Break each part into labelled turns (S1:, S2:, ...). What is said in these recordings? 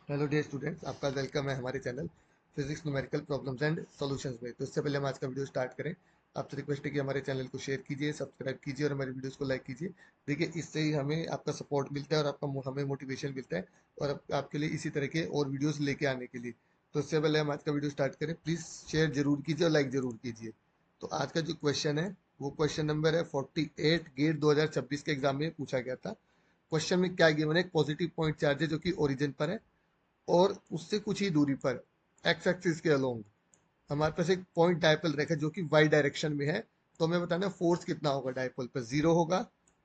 S1: Hello dear students, आपका welcome है हमारे channel physics numerical problems and solutions में। तो इससे पहले हम आज का वीडियो स्टार्ट करें, आपसे रिक्वेस्ट है कि हमारे चैनल को शेयर कीजिए, सब्सक्राइब कीजिए और हमारे वीडियोस को लाइक कीजिए। देखिए, इससे ही हमें आपका सपोर्ट मिलता है और हमें मोटिवेशन मिलता है और आपके लिए इसी तरह के और वीडियोज़ लेके आने के लिए। तो इससे पहले हम आज का वीडियो स्टार्ट करें, प्लीज़ शेयर जरूर कीजिए और लाइक जरूर कीजिए। तो आज का जो क्वेश्चन है वो क्वेश्चन नंबर है 48, गेट 2026 के एग्जाम में पूछा गया था। क्वेश्चन में क्या गिवन है, एक पॉजिटिव पॉइंट चार्ज है जो कि ओरिजिन पर है और उससे कुछ ही दूरी पर एक्स एक्सिस के अलोंग हमारे पास एक पॉइंट डायपोल रेखा जो कि वाई डायरेक्शन में है। तो हमें बताना है फोर्स कितना होगा डायपोल पर। जीरो होगा,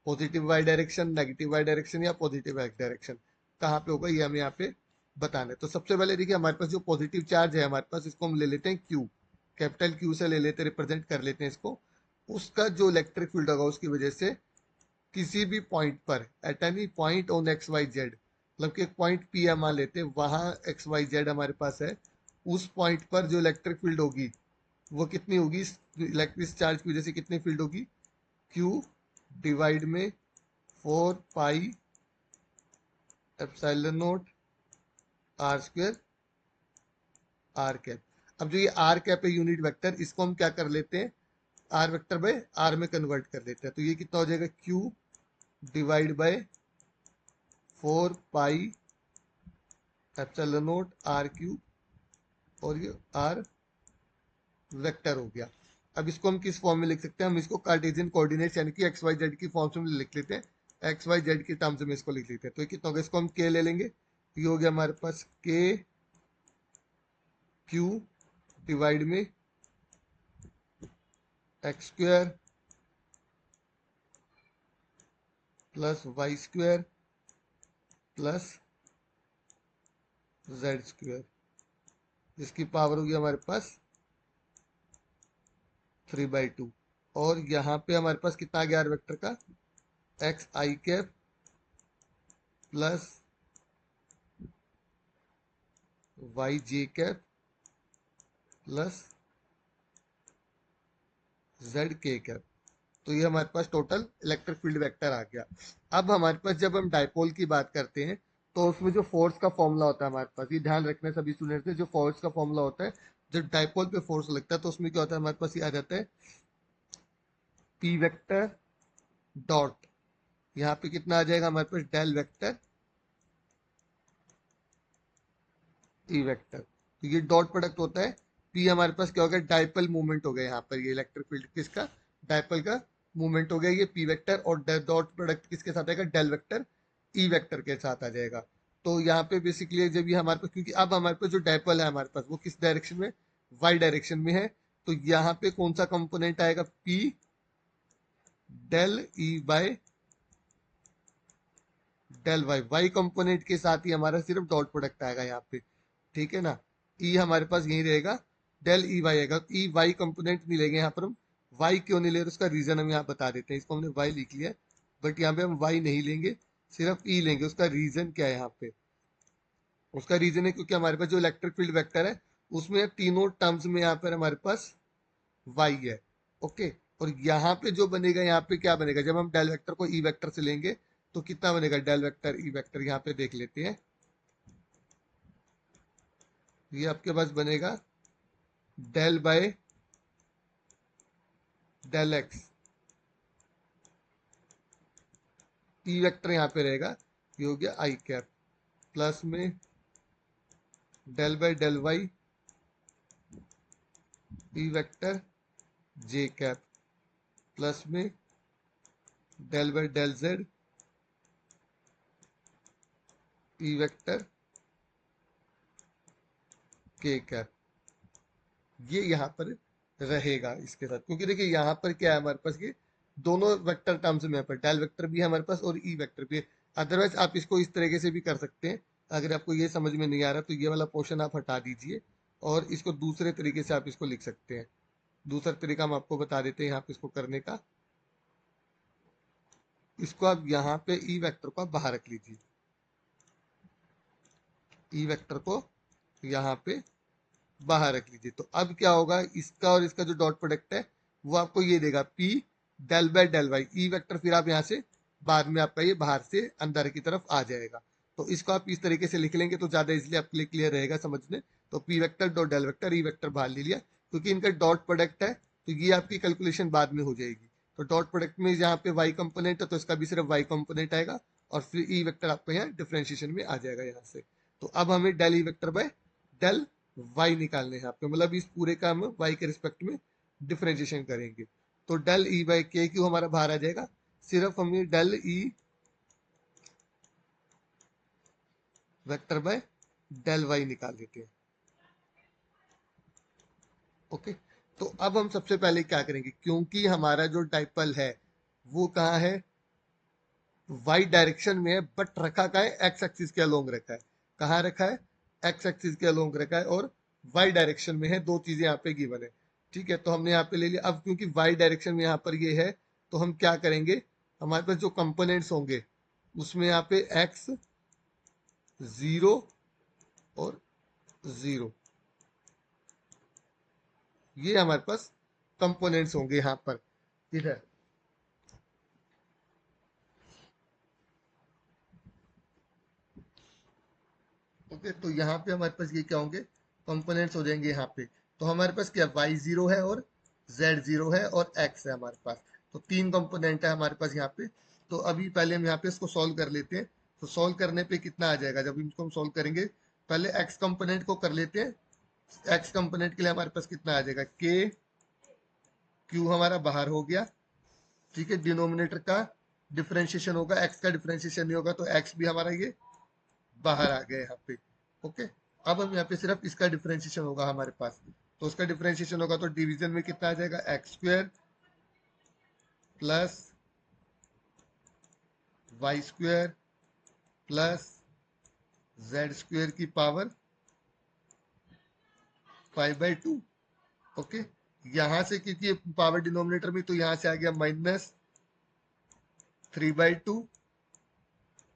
S1: positive Y direction, negative Y direction या पॉजिटिव एक्स डायरेक्शन, कहाँ पे होगा ये हमें यहाँ पे बताना है। तो सबसे पहले देखिए, हमारे पास जो पॉजिटिव चार्ज है हमारे पास, इसको हम ले लेते हैं क्यू, कैपिटल क्यू से ले लेते हैं, रिप्रेजेंट कर लेते हैं इसको। उसका जो इलेक्ट्रिक फील्ड होगा उसकी वजह से किसी भी पॉइंट पर, at any point on X Y Z, मतलब कि एक पॉइंट पी है मान लेते हैं, वहां एक्स वाई जेड हमारे पास है, उस पॉइंट पर जो इलेक्ट्रिक फील्ड होगी वो कितनी होगी, इलेक्ट्रिक चार्ज की वजह से कितनी फील्ड होगी, क्यू डिवाइड में 4 pi epsilon naught R square R cap. अब जो ये आर कैप है यूनिट वेक्टर, इसको हम क्या कर लेते हैं, आर वेक्टर बाय आर में कन्वर्ट कर लेते हैं। तो ये कितना हो जाएगा, Q divide by 4 pi epsilon naught R cube और ये आर वेक्टर हो गया। अब इसको हम किस फॉर्म में लिख सकते हैं, हम इसको कार्टेशियन कोऑर्डिनेट्स यानी कि एक्स वाई जेड की फॉर्म में लिख लेते हैं, एक्स वाई जेड के टर्म्स में इसको लिख लेते हैं। तो ये कितना होगा, इसको हम के ले लेंगे, ये हो गया हमारे पास के क्यू डिवाइड में X square plus Y square plus Z square, जिसकी पावर होगी हमारे पास 3/2। और यहाँ पे हमारे पास कितना आ गया आर वेक्टर का, एक्स आई कैप प्लस वाई जे कैप प्लस जेड के कैप। तो ये हमारे पास टोटल इलेक्ट्रिक फील्ड वेक्टर आ गया। अब हमारे पास जब हम डायपोल की बात करते हैं तो उसमें जो फोर्स का फॉर्मूला होता है हमारे पास, ये ध्यान रखना सभी स्टूडेंट्स ने, जो फोर्स का फॉर्मूला होता है जब डायपोल पे फोर्स लगता है तो उसमें क्या होता है, हमारे पास ये आ जाता है पी वेक्टर डॉट, यहाँ पे कितना आ जाएगा हमारे पास, डेल वेक्टर ई वेक्टर। तो ये डॉट प्रोडक्ट होता है, पी हमारे पास क्या हो गया, डायपोल मूवमेंट हो गया, यहाँ पर ये इलेक्ट्रिक फील्ड किसका, डायपोल का मूवमेंट हो गया, ये पी वेक्टर, और डॉट प्रोडक्ट किसके साथ आएगा, डेल वेक्टर ई वेक्टर के साथ आ जाएगा। तो यहाँ पे बेसिकली जब ये हमारे पास, क्योंकि अब हमारे पास जो डायपोल है हमारे पास वो किस डायरेक्शन में, वाई डायरेक्शन में है, तो यहाँ पे कौन सा कंपोनेंट आएगा, P del E by del Y, Y component के साथ ही हमारा सिर्फ डॉट प्रोडक्ट आएगा यहाँ पे, ठीक है ना। ई हमारे पास यही रहेगा, डेल ई वाई आएगा, ई वाई कंपोनेंट नहीं लेंगे यहाँ पर हम। वाई क्यों नहीं ले रहे, उसका रीजन हम यहाँ बता देते हैं, इसको हमने वाई लिख लिया, बट यहाँ पे हम वाई नहीं लेंगे, सिर्फ ई लेंगे। उसका रीजन क्या है यहाँ पे, उसका रीजन है क्योंकि हमारे पास जो इलेक्ट्रिक फील्ड वेक्टर है उसमें तीनों टर्म्स में यहाँ पर हमारे पास वाई है, ओके। और यहाँ पे जो बनेगा, यहाँ पे क्या बनेगा, जब हम डेल वेक्टर को ई वेक्टर से लेंगे तो कितना बनेगा, डेल वेक्टर ई वेक्टर, यहाँ पे देख लेते हैं। ये आपके पास बनेगा del by del X, E vector यहाँ पे रहेगा, ये हो गया आई कैप, प्लस में del by del Y E vector J cap, plus में del by del Z E vector K cap. ये यहाँ पर रहेगा इसके साथ, क्योंकि देखिए यहाँ पर क्या है हमारे पास, ये दोनों वेक्टर टर्म्स में यहाँ पर डेल वेक्टर भी है हमारे पास और ई वेक्टर भी है। अदरवाइज आप इसको इस तरीके से भी कर सकते हैं, अगर आपको ये समझ में नहीं आ रहा तो ये वाला पोर्शन आप हटा दीजिए और इसको दूसरे तरीके से आप इसको लिख सकते हैं। दूसरा तरीका हम आपको बता देते हैं यहाँ पे इसको करने का। इसको आप यहाँ पे ई वेक्टर को आप बाहर रख लीजिए, ई वेक्टर को यहाँ पे बाहर रख लीजिए। तो अब क्या होगा, इसका और इसका जो डॉट प्रोडक्ट है वो आपको ये देगा P del by del Y E vector, फिर आप यहाँ से बाद में आपका ये बाहर से अंदर की तरफ आ जाएगा। तो इसको आप इस तरीके से लिख लेंगे तो ज्यादा इजिली आपके लिए क्लियर रहेगा समझने। तो P vector dot del vector E vector बाहर ले लिया, क्योंकि इनका डॉट प्रोडक्ट है तो ये आपकी कैलकुलेशन बाद में हो जाएगी। तो डॉट प्रोडक्ट में यहाँ पे वाई कंपोनेंट है तो इसका भी सिर्फ वाई कंपोनेंट आएगा, और फिर ई वेक्टर आपको यहाँ डिफरेंशिएशन में आ जाएगा यहाँ से। तो अब हमें del E vector by del Y निकालने हैं आपके, मतलब इस पूरे का हम वाई के रिस्पेक्ट में डिफरेंशिएशन करेंगे। तो del E by K Q हमारा बाहर आ जाएगा, सिर्फ हमें del E vector by del Y निकाल देते हैं। ओके, तो अब हम सबसे पहले क्या करेंगे, क्योंकि हमारा जो डाइपोल है वो कहाँ है, वाई डायरेक्शन में है, बट रखा का है एक्स एक्सिस के अलोंग रखा है। कहाँ रखा है, एक्स एक्सिस के अलोंग रखा है, और वाई डायरेक्शन में है। दो चीजें यहाँ पे गिवन है, ठीक है। तो हमने यहाँ पे ले लिया। अब क्योंकि वाई डायरेक्शन में यहाँ पर ये है, तो हम क्या करेंगे, हमारे पास जो कंपोनेंट्स होंगे उसमें यहाँ पे एक्स 0 और 0, ये हमारे पास कंपोनेंट्स होंगे यहाँ पर इधर। ओके, तो यहाँ पे हमारे पास ये क्या होंगे, कंपोनेंट्स हो जाएंगे यहाँ पे। तो हमारे पास क्या y0 है और z0 है और x है हमारे पास। तो तीन कंपोनेंट है हमारे पास यहाँ पे। तो अभी पहले हम यहाँ पे इसको सॉल्व कर लेते हैं। तो सॉल्व करने पे कितना आ जाएगा, जब इनको हम सॉल्व करेंगे, पहले x कंपोनेंट को कर लेते हैं। x कंपोनेंट के लिए हमारे पास कितना आ जाएगा, k q हमारा बाहर हो गया, ठीक है। डिनोमिनेटर का डिफरेंशिएशन होगा, x का डिफरेंशिएशन नहीं होगा, तो x भी हमारा ये बाहर आ गया यहाँ पे। ओके, अब हम यहाँ पे सिर्फ इसका डिफरेंशिएशन होगा हमारे पास। तो उसका डिफरेंशिएशन होगा तो डिवीजन में कितना आ जाएगा, X square plus Y square plus Z square की पावर 5/2। ओके, यहां से क्योंकि पावर डिनोमिनेटर में, तो यहां से आ गया -3/2,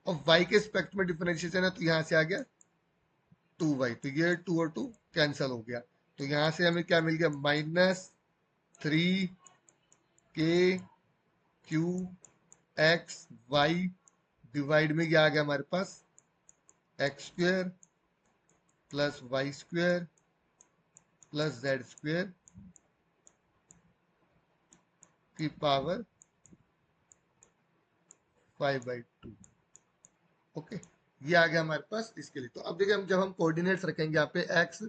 S1: और y के स्पेक्ट में डिफरेंशिएशन है तो यहां से आ गया 2y। तो ये 2 और 2 कैंसिल हो गया। तो यहां से हमें क्या मिल गया, -3 k Q X Y divide में क्या आ गया हमारे पास, X square plus Y square plus Z square की पावर 5/2। ओके, ये आ गया हमारे पास इसके लिए। तो अब देखिए, हम जब हम कोऑर्डिनेट्स रखेंगे यहाँ पे, एक्स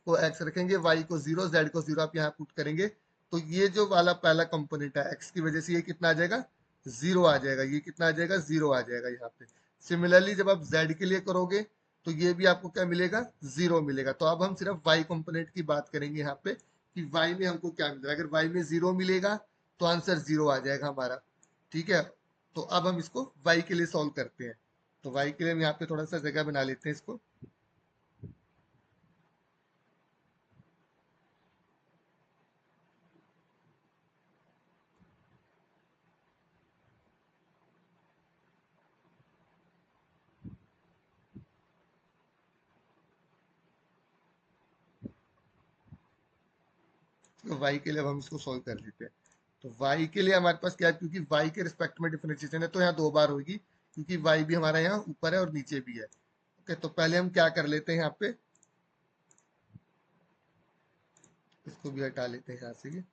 S1: को एक्स रखेंगे, वाई को 0, जेड को 0 आप यहाँ पुट करेंगे, तो ये जो वाला पहला कंपोनेंट है एक्स की वजह से ये कितना आ जाएगा, 0 आ जाएगा। ये कितना आ जाएगा, 0 आ जाएगा यहाँ पे। सिमिलरली जब आप जेड के लिए करोगे तो ये भी आपको क्या मिलेगा, 0 मिलेगा। तो अब हम सिर्फ वाई कंपोनेंट की बात करेंगे यहाँ पे कि वाई में हमको क्या मिल रहा है। अगर वाई में 0 मिलेगा तो आंसर 0 आ जाएगा हमारा, ठीक है। तो अब हम इसको वाई के लिए सॉल्व करते हैं। तो वाई के लिए हम यहाँ पे थोड़ा सा जगह बना लेते हैं इसको। तो वाई के लिए अब हम इसको सॉल्व कर लेते हैं। तो वाई के लिए हमारे पास क्या है, क्योंकि वाई के रिस्पेक्ट में डिफरेंशिएशन है तो यहाँ 2 बार होगी, क्योंकि वाई भी हमारा यहाँ ऊपर है और नीचे भी है। ओके, तो पहले हम क्या कर लेते हैं, यहाँ पे इसको भी हटा लेते हैं यहाँ से ये,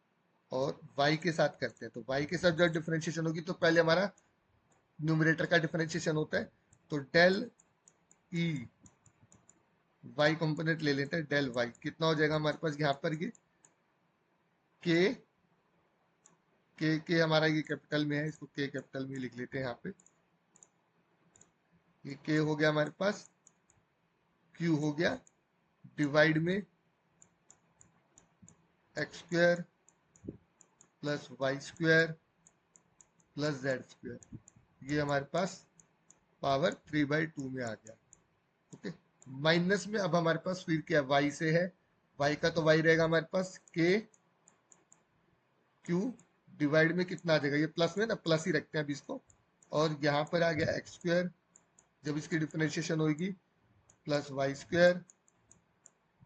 S1: और y के साथ करते हैं। तो y के साथ जब डिफरेंशिएशन होगी तो पहले हमारा न्यूमरेटर का डिफरेंशिएशन होता है। तो डेल ई वाई कंपोनेंट ले लेते हैं, डेल वाई कितना हो जाएगा हमारे पास यहाँ पर, ये के के हमारा ये कैपिटल में है, इसको के कैपिटल में लिख लेते हैं यहाँ पे। ये के हो गया हमारे पास, क्यू हो गया, डिवाइड में X square plus Y square plus Z square, ये हमारे पास पावर 3/2 में आ गया। ओके, माइनस में अब हमारे पास फिर क्या, वाई से है, वाई का तो वाई रहेगा हमारे पास, के क्यू डिवाइड में कितना आ जाएगा, ये प्लस में ना, प्लस ही रखते हैं अभी इसको। और यहाँ पर आ गया एक्स स्क्वायर, जब इसकी डिफरेंशिएशन होगी, plus Y square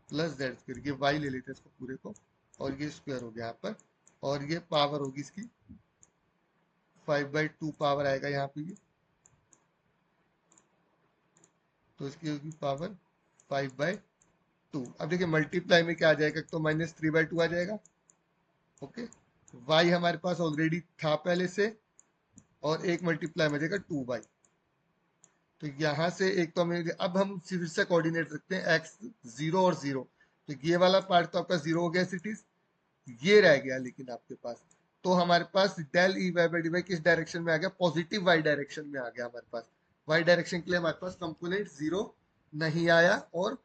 S1: plus Z square, ये वाई ले लेते हैं इसको पूरे को, और ये स्क्वायर हो गया यहाँ पर, और ये पावर होगी इसकी 5/2 पावर आएगा यहाँ पे ये। तो इसकी होगी पावर 5/2। अब देखिए मल्टीप्लाई में क्या आ जाएगा, तो -3/2 आ जाएगा। ओके, y हमारे पास ऑलरेडी था पहले से, और एक मल्टीप्लाई में आ जाएगा 2y। तो यहाँ से एक तो हमें, अब हम फिर से कोऑर्डिनेट रखते हैं x 0 और 0। तो ये वाला पार्ट तो आपका 0 हो गया सिटीज, ये रह गया लेकिन आपके पास। तो हमारे पास del E Y by D Y किस डायरेक्शन में आ गया, पॉजिटिव वाई डायरेक्शन में आ गया हमारे पास। वाई डायरेक्शन के लिए हमारे पास कंपोनेंट 0 नहीं आया, और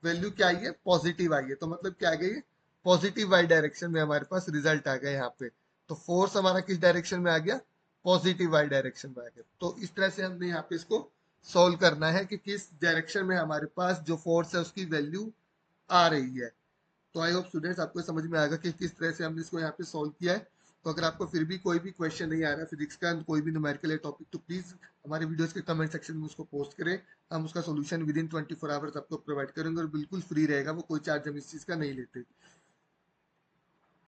S1: वैल्यू क्या आई है, पॉजिटिव आई है। तो मतलब क्या आ गई, पॉजिटिव वाई डायरेक्शन में हमारे पास रिजल्ट आ गया यहाँ पे। तो फोर्स हमारा किस डायरेक्शन में आ गया, पॉजिटिव वाई डायरेक्शन में आ गया। तो इस तरह से हमने यहाँ पे इसको सॉल्व करना है कि किस डायरेक्शन में हमारे पास जो फोर्स है उसकी वैल्यू आ रही है। तो आई होप स्टूडेंट्स आपको समझ में आएगा कि किस तरह से हमने इसको यहाँ पे सॉल्व किया है। तो अगर आपको फिर भी कोई भी क्वेश्चन नहीं आ रहा है फिजिक्स का, कोई भी न्यूमेरिकल टॉपिक, तो प्लीज हमारे वीडियोस के कमेंट सेक्शन में उसको पोस्ट करें। हम उसका सोल्यूशन विद इन 24 आवर्स आपको प्रोवाइड करेंगे, और बिल्कुल फ्री रहेगा वो, कोई चार्ज हम इस चीज़ का नहीं लेते।